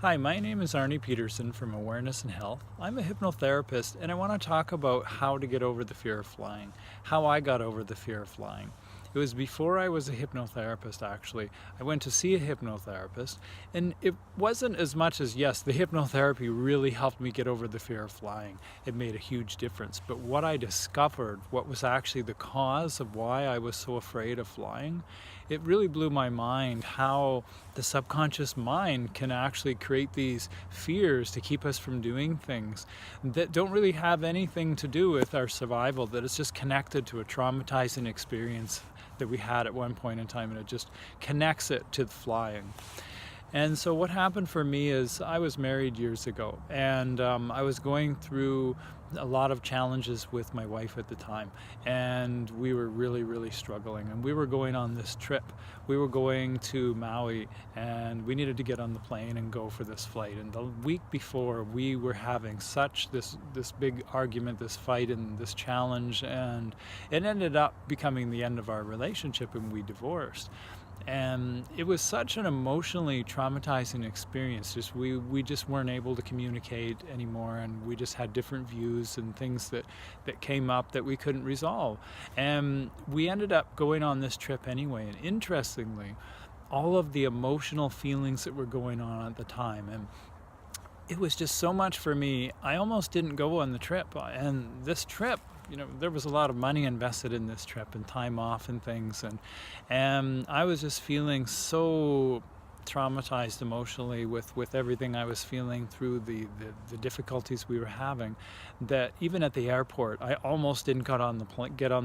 Hi, my name is Arne Pedersen from Awareness and Health. I'm a hypnotherapist and I want to talk about how to get over the fear of flying, how I got over the fear of flying. It was before I was a hypnotherapist, actually. I went to see a hypnotherapist, and it wasn't as much as, yes, the hypnotherapy really helped me get over the fear of flying. It made a huge difference. But what I discovered, what was actually the cause of why I was so afraid of flying, it really blew my mind how the subconscious mind can actually create these fears to keep us from doing things that don't really have anything to do with our survival, that it's just connected to a traumatizing experience that we had at one point in time, and it just connects it to flying. And so what happened for me is I was married years ago, and I was going through a lot of challenges with my wife at the time, and we were really struggling, and we were going on this trip. We were going to Maui, and we needed to get on the plane and go for this flight. And the week before, we were having such this big argument, this fight, and this challenge, and it ended up becoming the end of our relationship, and we divorced. And it was such an emotionally traumatizing experience. We just weren't able to communicate anymore, and we just had different views and things that came up that we couldn't resolve. And we ended up going on this trip anyway. And interestingly, all of the emotional feelings that were going on at the time, and it was just so much for me, I almost didn't go on the trip. And this trip, there was a lot of money invested in this trip and time off and things, and I was just feeling so traumatized emotionally with everything I was feeling through the difficulties we were having, that even at the airport I almost didn't get on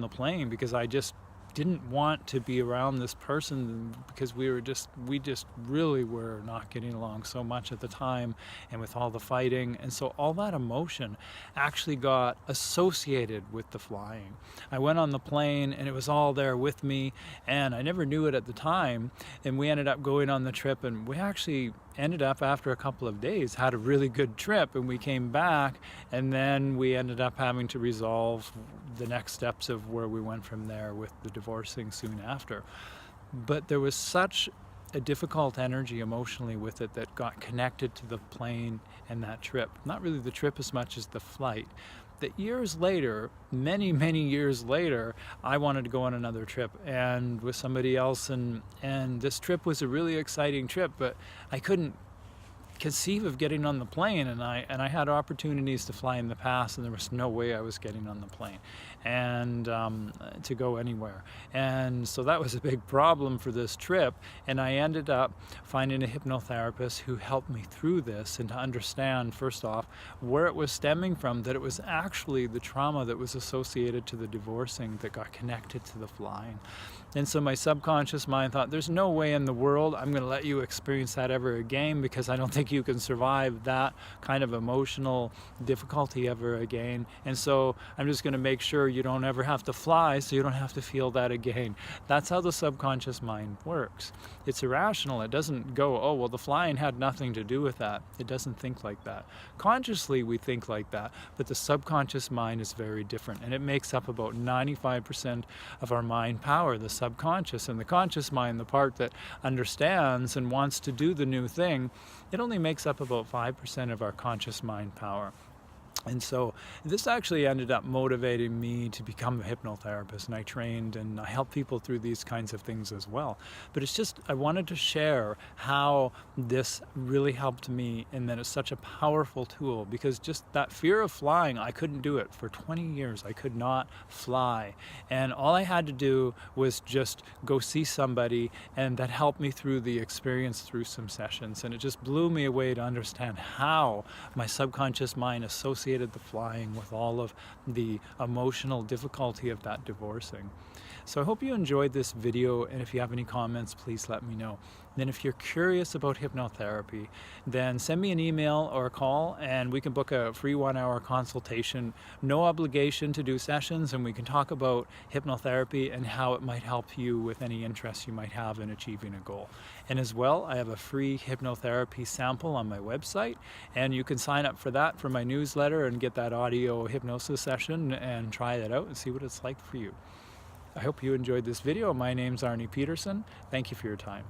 the plane because I just didn't want to be around this person, because we just really were not getting along so much at the time, and with all the fighting. And so all that emotion actually got associated with the flying. I went on the plane and it was all there with me, and I never knew it at the time. And we ended up going on the trip, and we actually ended up, after a couple of days, had a really good trip, and we came back, and then we ended up having to resolve the next steps of where we went from there with the divorcing soon after. But there was such a difficult energy emotionally with it that got connected to the plane and that trip. Not really the trip as much as the flight. That years later, many years later, I wanted to go on another trip, and with somebody else, and this trip was a really exciting trip, but I couldn't conceive of getting on the plane, and I had opportunities to fly in the past, and there was no way I was getting on the plane and to go anywhere. And so that was a big problem for this trip, and I ended up finding a hypnotherapist who helped me through this, and to understand, first off, where it was stemming from, that it was actually the trauma that was associated to the divorcing that got connected to the flying. And so my subconscious mind thought, there's no way in the world I'm going to let you experience that ever again, because I don't think you can survive that kind of emotional difficulty ever again. And so I'm just going to make sure you don't ever have to fly, so you don't have to feel that again. That's how the subconscious mind works. It's irrational. It doesn't go, oh, well, the flying had nothing to do with that. It doesn't think like that. Consciously, we think like that, but the subconscious mind is very different, and it makes up about 95% of our mind power, the subconscious. And the conscious mind, the part that understands and wants to do the new thing, it only makes up about 5% of our conscious mind power. And so this actually ended up motivating me to become a hypnotherapist, and I trained and I help people through these kinds of things as well. But it's just, I wanted to share how this really helped me, and that it's such a powerful tool, because just that fear of flying, I couldn't do it for 20 years. I could not fly. And all I had to do was just go see somebody, and that helped me through the experience through some sessions. And it just blew me away to understand how my subconscious mind associated the flying with all of the emotional difficulty of that divorcing. So I hope you enjoyed this video, and if you have any comments, please let me know. Then if you're curious about hypnotherapy, then send me an email or a call, and we can book a free 1-hour consultation. No obligation to do sessions, and we can talk about hypnotherapy and how it might help you with any interests you might have in achieving a goal. And as well, I have a free hypnotherapy sample on my website, and you can sign up for that for my newsletter and get that audio hypnosis session and try that out and see what it's like for you. I hope you enjoyed this video. My name's Arne Pedersen. Thank you for your time.